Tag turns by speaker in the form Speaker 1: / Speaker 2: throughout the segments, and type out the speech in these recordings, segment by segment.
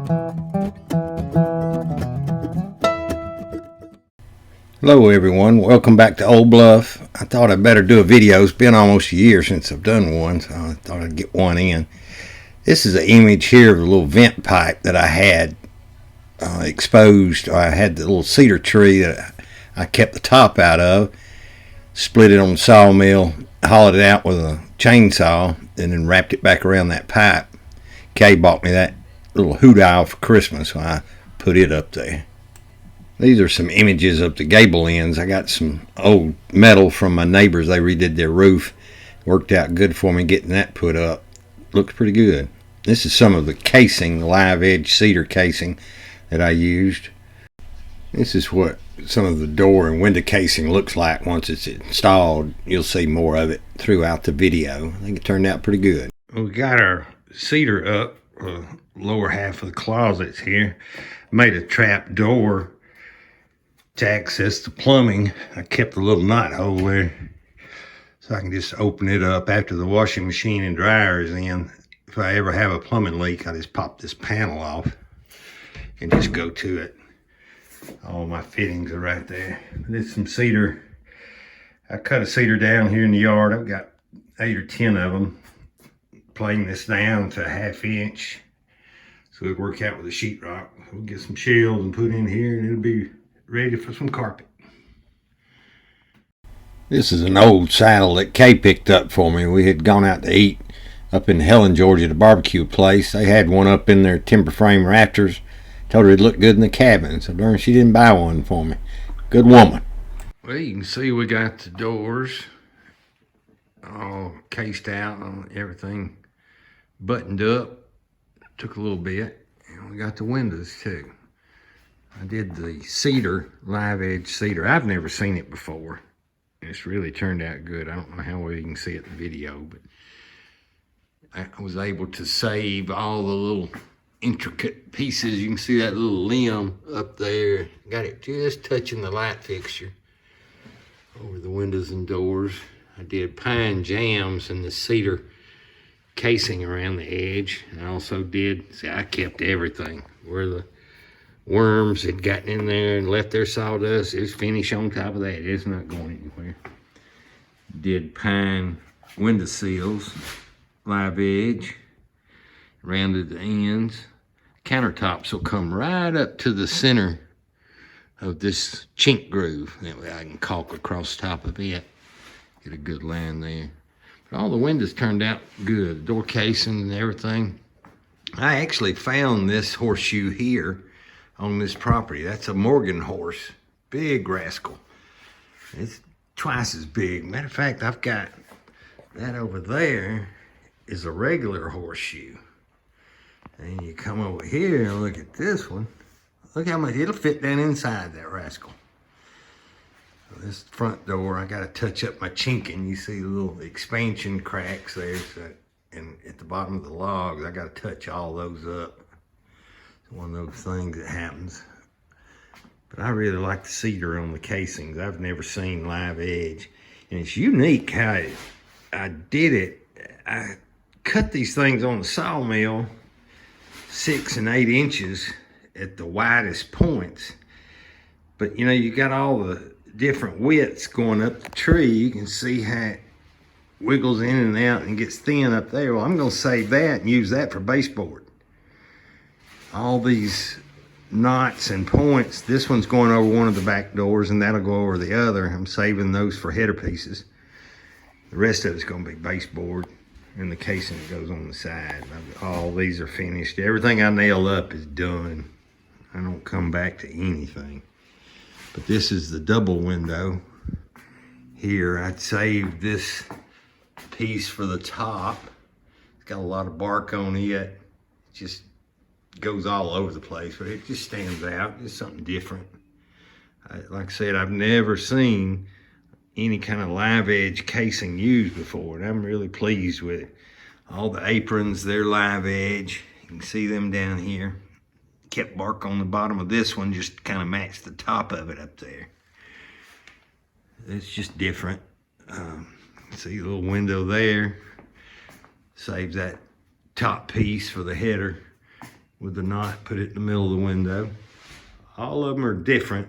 Speaker 1: Hello everyone, welcome back to Old Bluff. I thought I'd better do a video. It's been almost a year since I've done one, so I thought I'd get one in. This is an image here of a little vent pipe that I had exposed. I had the little cedar tree that I kept the top out of, split it on the sawmill, hollowed it out with a chainsaw, and then wrapped it back around that pipe. Kay bought me that little hoot owl for Christmas, so I put it up there. These are some images of the gable ends. I got some old metal from my neighbors. They redid their roof. Worked out good for me getting that put up. Looks pretty good. This is some of the casing, live edge cedar casing that I used. This is what some of the door and window casing looks like once it's installed. You'll see more of it throughout the video. I think it turned out pretty good. We got our cedar up, lower half of the closets here. Made a trap door to access the plumbing. I kept a little knot hole there so I can just open it up after the washing machine and dryer is in. If I ever have a plumbing leak, I just pop this panel off and just go to it. All my fittings are right there. There's some cedar. I cut a cedar down here in the yard. I've got 8 or 10 of them. Planing this down to a 1/2 inch so it'll work out with the sheetrock. We'll get some shelves and put in here and it'll be ready for some carpet. This is an old saddle that Kay picked up for me. We had gone out to eat up in Helen, Georgia, the barbecue place. They had one up in their timber frame rafters. Told her it looked good in the cabin, so darn she didn't buy one for me. Good woman. Well, you can see we got the doors all cased out, everything buttoned up. Took a little bit. And we got the windows too. I did the cedar, live edge cedar. I've never seen it before. It's really turned out good. I don't know how well you can see it in the video, but I was able to save all the little intricate pieces. You can see that little limb up there. Got it just touching the light fixture over the windows and doors. I did pine jambs and the cedar casing around the edge. I also did, see, I kept everything where the worms had gotten in there and left their sawdust. It's finished on top of that. It's not going anywhere. Did pine window sills, live edge, rounded the ends. Countertops will come right up to the center of this chink groove. That way I can caulk across the top of it. Get a good line there. But all the windows turned out good. Door casing and everything. I actually found this horseshoe here on this property. That's a Morgan horse, big rascal. It's twice as big. Matter of fact, I've got that over there is a regular horseshoe. And you come over here and look at this one. Look how much it'll fit down inside that rascal. So this front door, I got to touch up my chinking. You see the little expansion cracks there, and at the bottom of the logs, I got to touch all those up. One of those things that happens. But I really like the cedar on the casings. I've never seen live edge. And it's unique how I did it. I cut these things on the sawmill 6 and 8 inches at the widest points. But you know, you got all the different widths going up the tree. You can see how it wiggles in and out and gets thin up there. Well, I'm gonna save that and use that for baseboard. All these knots and points, this one's going over one of the back doors and that'll go over the other. I'm saving those for header pieces. The rest of it's going to be baseboard and the casing that goes on the side. All these are finished. Everything I nail up is done. I don't come back to anything. But this is the double window here. I'd saved this piece for the top. It's got a lot of bark on it. It just goes all over the place, but it just stands out. It's something different. Like I said, I've never seen any kind of live edge casing used before, and I'm really pleased with it. All the aprons, they're live edge. You can see them down here. Kept bark on the bottom of this one, just kind of matched the top of it up there. It's just different. See the little window there. Saves that top piece for the header. with the knot, put it in the middle of the window. All of them are different,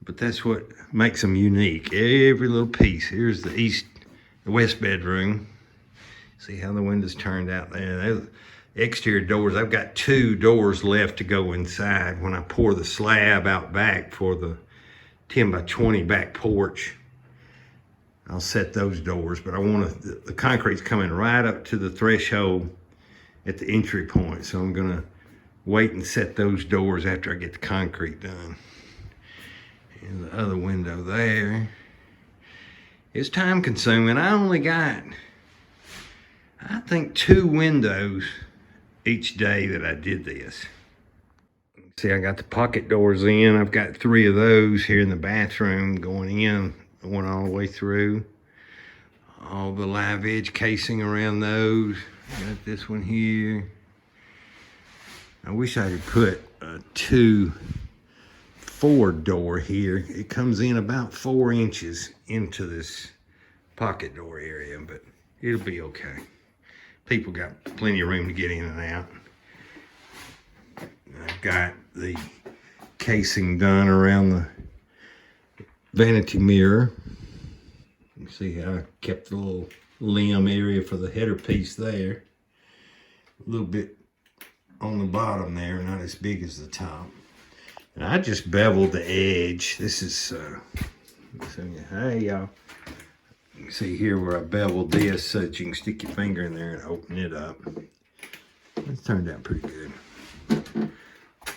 Speaker 1: but that's what makes them unique. Every little piece. Here's the west bedroom. See how the windows turned out there. Those exterior doors, I've got 2 doors left to go inside when I pour the slab out back for the 10 by 20 back porch. I'll set those doors, but I want the concrete's coming right up to the threshold at the entry point. So I'm gonna wait and set those doors after I get the concrete done. And the other window there. It's time consuming. I only got, I think, 2 windows each day that I did this. See, I got the pocket doors in. I've got 3 of those here in the bathroom going in, going all the way through. All the live edge casing around those. Got this one here. I wish I could put a 2 forward door here. It comes in about 4 inches into this pocket door area, but it'll be okay. People got plenty of room to get in and out. I've got the casing done around the vanity mirror. You see how I kept the little limb area for the header piece there. A little bit on the bottom there, not as big as the top. And I just beveled the edge. This is, hey y'all. You can see here where I beveled this so that you can stick your finger in there and open it up. It turned out pretty good.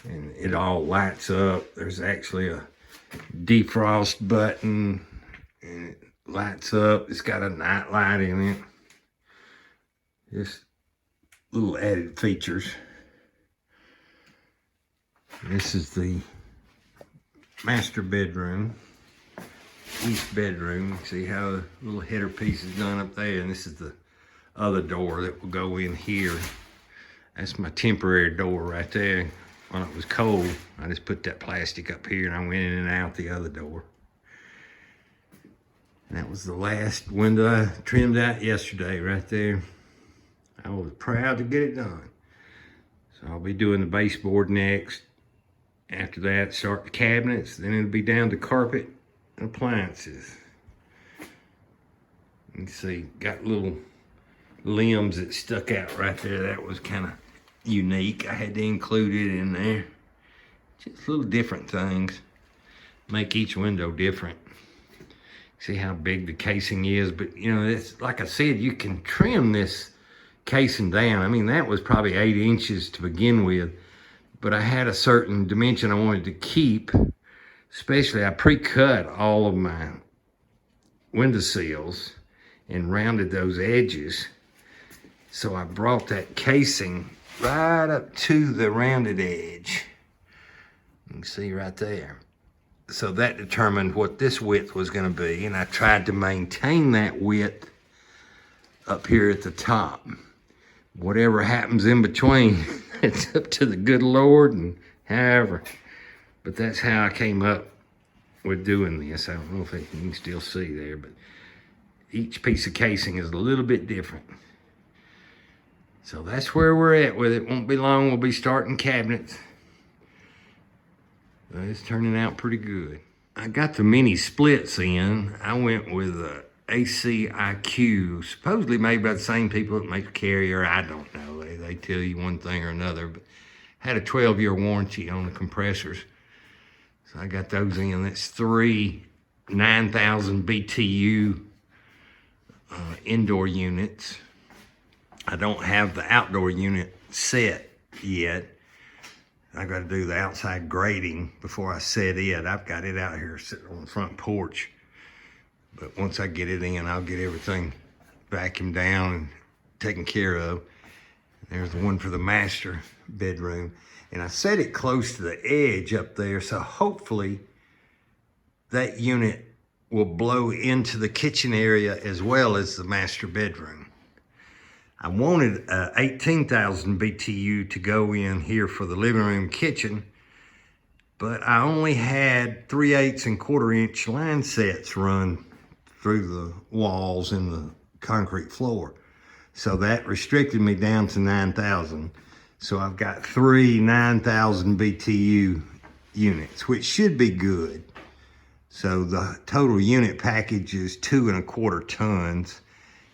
Speaker 1: And it all lights up. There's actually a defrost button and it lights up. It's got a night light in it. Just little added features. This is the master bedroom, east bedroom. See how the little header piece is done up there, and this is the other door that will go in here. That's my temporary door right there. When it was cold, I just put that plastic up here and I went in and out the other door. And that was the last window I trimmed out yesterday right there. I was proud to get it done. So I'll be doing the baseboard next. After that, start the cabinets. Then it'll be down to carpet and appliances. You can see, got little limbs that stuck out right there. That was kind of unique. I had to include it in there. Just little different things. Make each window different. See how big the casing is, but you know, it's like I said, you can trim this casing down. I mean, that was probably 8 inches to begin with, but I had a certain dimension I wanted to keep. Especially, I pre-cut all of my window sills and rounded those edges. So I brought that casing right up to the rounded edge. You can see right there. So that determined what this width was going to be, and I tried to maintain that width up here at the top. Whatever happens in between, it's up to the good Lord and however. But that's how I came up with doing this. I don't know if you can still see there, but each piece of casing is a little bit different. So that's where we're at with it. Won't be long, we'll be starting cabinets. It's turning out pretty good. I got the mini splits in. I went with a ACIQ, supposedly made by the same people that make the Carrier. I don't know. They tell you one thing or another, but had a 12-year warranty on the compressors. So I got those in. That's 3 9,000 BTU indoor units. I don't have the outdoor unit set yet. I got to do the outside grading before I set it. I've got it out here sitting on the front porch. But once I get it in, I'll get everything vacuumed down and taken care of. There's the one for the master bedroom. And I set it close to the edge up there, so hopefully that unit will blow into the kitchen area as well as the master bedroom. I wanted 18,000 BTU to go in here for the living room kitchen, but I only had 3/8 and 1/4 inch line sets run through the walls and the concrete floor. So that restricted me down to 9,000. So I've got 3 9,000 BTU units, which should be good. So the total unit package is 2¼ tons,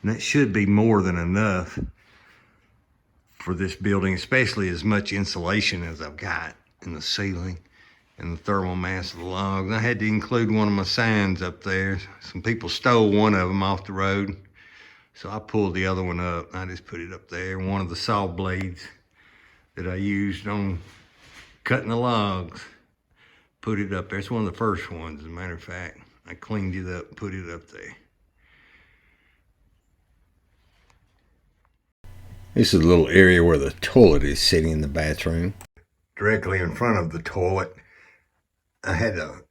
Speaker 1: and that should be more than enough for this building, especially as much insulation as I've got in the ceiling and the thermal mass of the logs. I had to include one of my signs up there. Some people stole one of them off the road, so I pulled the other one up. I just put it up there. One of the saw blades that I used on cutting the logs, put it up there. It's one of the first ones, as a matter of fact. I cleaned it up, put it up there. This is a little area where the toilet is sitting in the bathroom. Directly in front of the toilet, I had a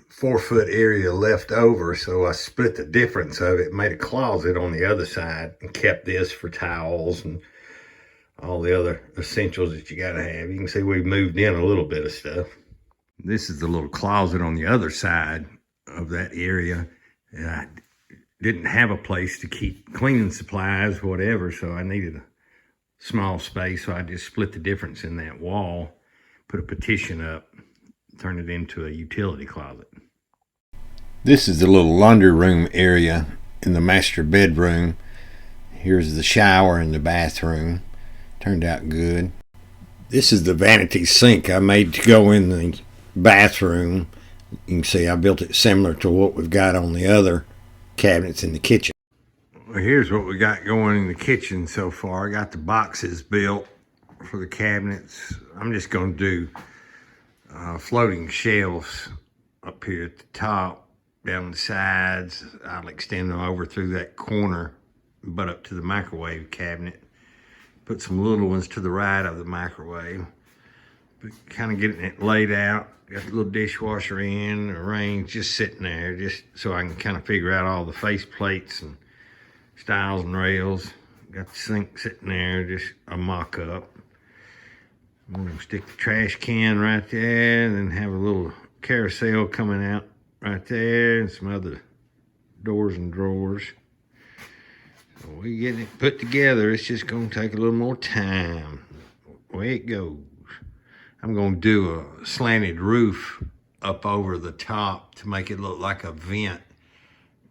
Speaker 1: 4-foot area left over, so I split the difference of it, made a closet on the other side, and kept this for towels and all the other essentials that you gotta have. You can see we've moved in a little bit of stuff. This is the little closet on the other side of that area. And I didn't have a place to keep cleaning supplies, whatever, so I needed a small space, so I just split the difference in that wall, put a partition up, turn it into a utility closet. This is the little laundry room area in the master bedroom. Here's the shower and the bathroom. Turned out good. This is the vanity sink I made to go in the bathroom. You can see I built it similar to what we've got on the other cabinets in the kitchen. Well, here's what we got going in the kitchen so far. I got the boxes built for the cabinets. I'm just going to do floating shelves up here at the top, down the sides. I'll extend them over through that corner, but up to the microwave cabinet. Put some little ones to the right of the microwave. But kind of getting it laid out. Got the little dishwasher in, arranged, just sitting there, just so I can kind of figure out all the face plates and stiles and rails. Got the sink sitting there, just a mock-up. I'm gonna stick the trash can right there, and then have a little carousel coming out right there, and some other doors and drawers. So we getting it put together. It's just gonna take a little more time. Away it goes. I'm gonna do a slanted roof up over the top to make it look like a vent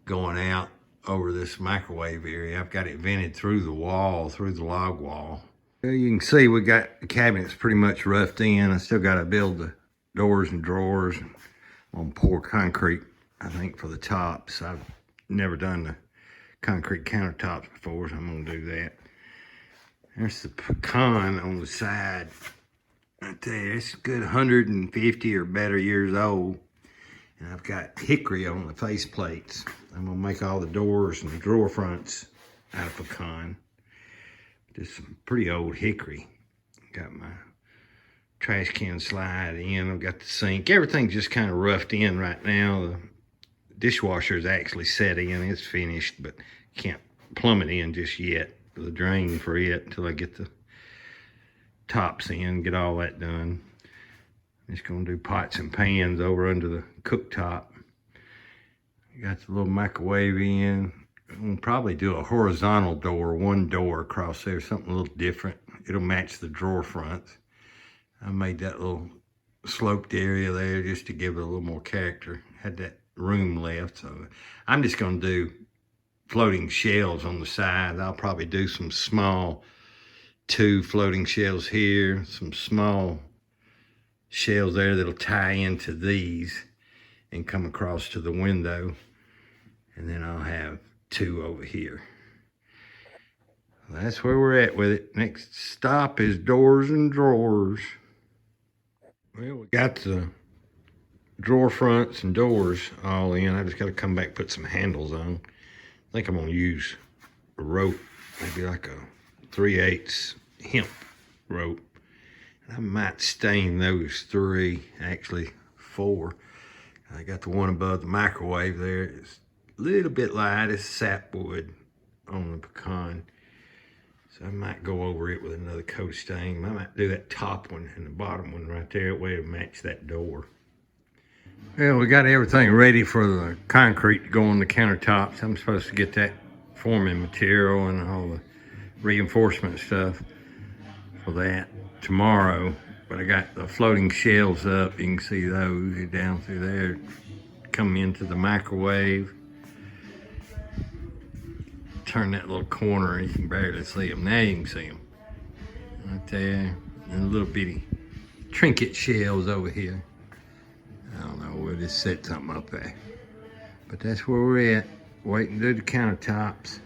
Speaker 1: going out over this microwave area. I've got it vented through the wall, through the log wall. You can see we got the cabinets pretty much roughed in. I still got to build the doors and drawers. I'm gonna pour concrete, I think, for the tops. I've never done the concrete countertops before, so I'm gonna do that. There's the pecan on the side right there. It's a good 150 or better years old. And I've got hickory on the face plates. I'm gonna make all the doors and the drawer fronts out of pecan. Just some pretty old hickory. Got my trash can slide in. I've got the sink. Everything's just kind of roughed in right now. The dishwasher is actually set in. It's finished, but can't plumb it in just yet. The drain for it until I get the tops in, get all that done. I'm just gonna do pots and pans over under the cooktop. Got the little microwave in. We'll probably do a horizontal door, one door across there, something a little different. It'll match the drawer fronts. I made that little sloped area there just to give it a little more character. Had that room left, so I'm just gonna do floating shelves on the side. I'll probably do some small 2 floating shelves here, some small shelves there that'll tie into these and come across to the window. And then I'll have 2 over here. That's where we're at with it. Next stop is doors and drawers. Well, we got the drawer fronts and doors all in. I just got to come back, put some handles on. I think I'm going to use a rope, maybe like a 3/8 hemp rope. I might stain those 3, actually 4. I got the one above the microwave there. It's a little bit light. It's sapwood on the pecan. So I might go over it with another coat of stain. I might do that top one and the bottom one right there. That way it'll match that door. Well, we got everything ready for the concrete to go on the countertops. I'm supposed to get that forming material and all the reinforcement stuff for that tomorrow. But I got the floating shelves up. You can see those down through there, come into the microwave. Turn that little corner, you can barely see them. Now you can see them right there. And little bitty trinket shells over here. I don't know, we'll just set something up there. But that's where we're at, waiting to do the countertops.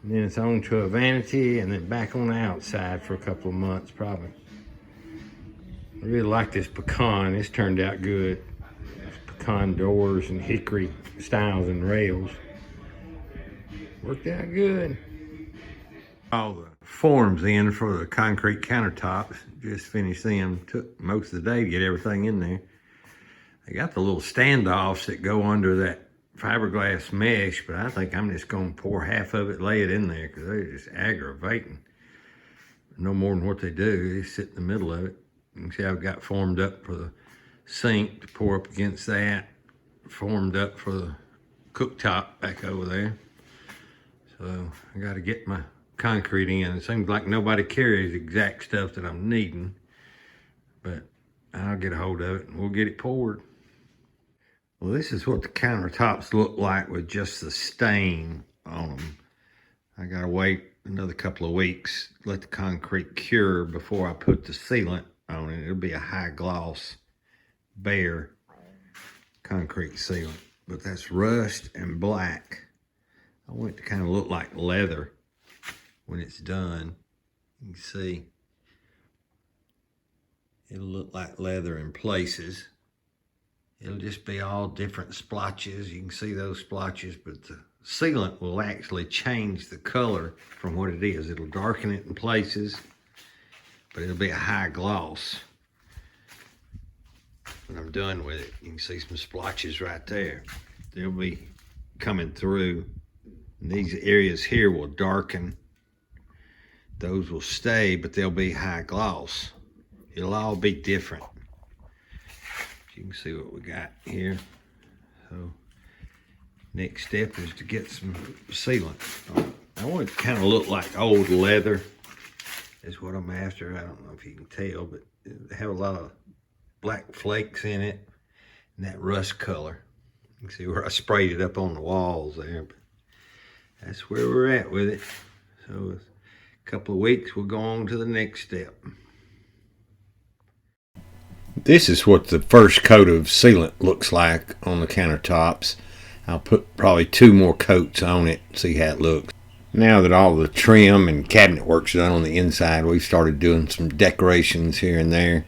Speaker 1: And then it's on to a vanity and then back on the outside for a couple of months probably. I really like this pecan. It's turned out good. It's pecan doors and hickory stiles and rails. Worked out good. All the forms in for the concrete countertops. Just finished them. Took most of the day to get everything in there. They got the little standoffs that go under that fiberglass mesh, but I think I'm just gonna pour half of it, lay it in there, because they're just aggravating. No more than what they do. They sit in the middle of it. You can see I've got formed up for the sink to pour up against that. Formed up for the cooktop back over there. So I gotta get my concrete in. It seems like nobody carries the exact stuff that I'm needing, but I'll get a hold of it and we'll get it poured. Well, this is what the countertops look like with just the stain on them. I gotta wait another couple of weeks, let the concrete cure before I put the sealant on it. It'll be a high gloss, bare concrete sealant, but that's rust and black. I want it to kind of look like leather when it's done. You can see it'll look like leather in places. It'll just be all different splotches. You can see those splotches, but the sealant will actually change the color from what it is. It'll darken it in places, but it'll be a high gloss when I'm done with it. You can see some splotches right there. They'll be coming through. And these areas here will darken. Those will stay, but they'll be high gloss. It'll all be different. You can see what we got here. So next step is to get some sealant. I want it to kind of look like old leather is what I'm after. I don't know if you can tell, but they have a lot of black flakes in it and that rust color. You can see where I sprayed it up on the walls there, but that's where we're at with it. So a couple of weeks, we'll go on to the next step. This is what the first coat of sealant looks like on the countertops. I'll put probably 2 more coats on it, see how it looks. Now that all the trim and cabinet work's done on the inside, we've started doing some decorations here and there.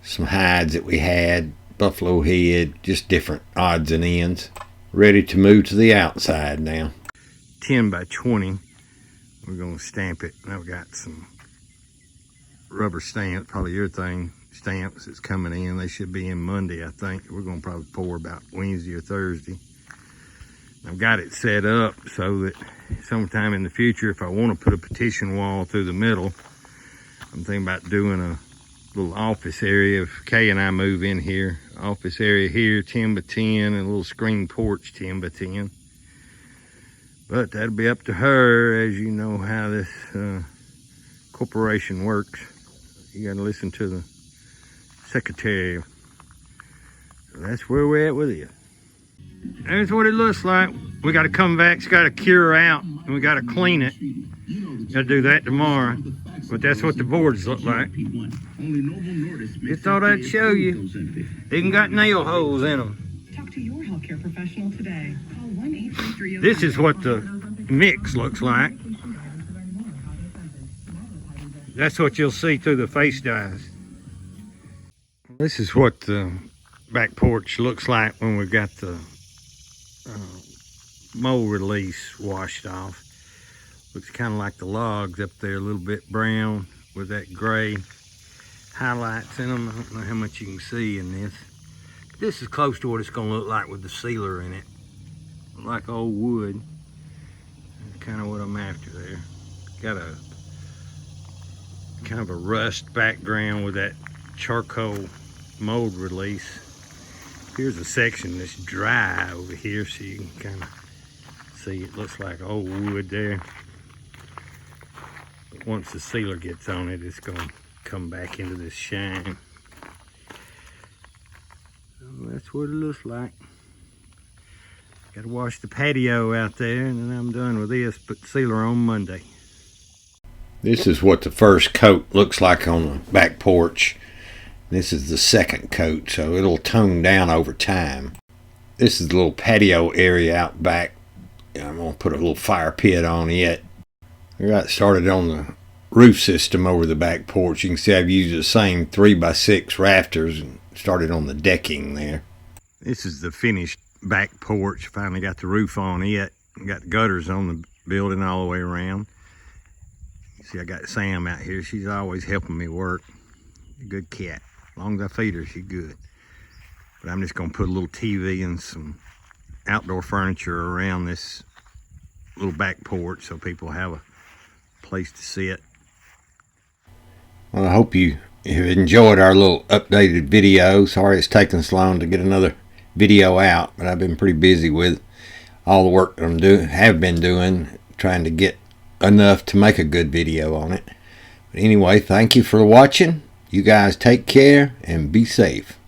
Speaker 1: Some hides that we had, buffalo head, just different odds and ends. Ready to move to the outside now. 10 by 20. We're going to stamp it. And I've got some rubber stamps, probably your thing, stamps that's coming in. They should be in Monday, I think. We're going to probably pour about Wednesday or Thursday. I've got it set up so that sometime in the future, if I want to put a partition wall through the middle, I'm thinking about doing a little office area. If Kay and I move in here, office area here, 10 by 10, and a little screen porch, 10 by 10. But that'll be up to her, as you know how this corporation works. You gotta listen to the secretary. So that's where we're at with it. That's what it looks like. We gotta come back, it's gotta cure out, and we gotta clean it. Gotta do that tomorrow. But that's what the boards look like. Just thought I'd show you. They even got nail holes in them.
Speaker 2: Talk to your healthcare professional today. Call 1-833.
Speaker 1: This is what the mix looks like. That's what you'll see through the face dyes. This is what the back porch looks like when we've got the mold release washed off. Looks kind of like the logs up there, a little bit brown with that gray highlights in them. I don't know how much you can see in this. This is close to what it's going to look like with the sealer in it. Like old wood. That's kind of what I'm after there. Got a kind of a rust background with that charcoal mold release. Here's a section that's dry over here, so you can kind of see, it looks like old wood there. But once the sealer gets on it, it's going to come back into this shine. So that's what it looks like. Got to wash the patio out there, and then I'm done with this. Put the sealer on Monday. This is what the first coat looks like on the back porch. This is the second coat, so it'll tone down over time. This is the little patio area out back. I'm going to put a little fire pit on it. I got started on the roof system over the back porch. You can see I've used the same 3x6 rafters and started on the decking there. This is the finished back porch. Finally got the roof on it. Got the gutters on the building all the way around. You see I got Sam out here. She's always helping me work. A good cat. As long as I feed her, she's good. But I'm just going to put a little TV and some outdoor furniture around this little back porch so people have a place to sit. Well, I hope you have enjoyed our little updated video. Sorry it's taken so long to get another video out, but I've been pretty busy with all the work that have been doing, trying to get enough to make a good video on it. But anyway, thank you for watching. You guys take care and be safe.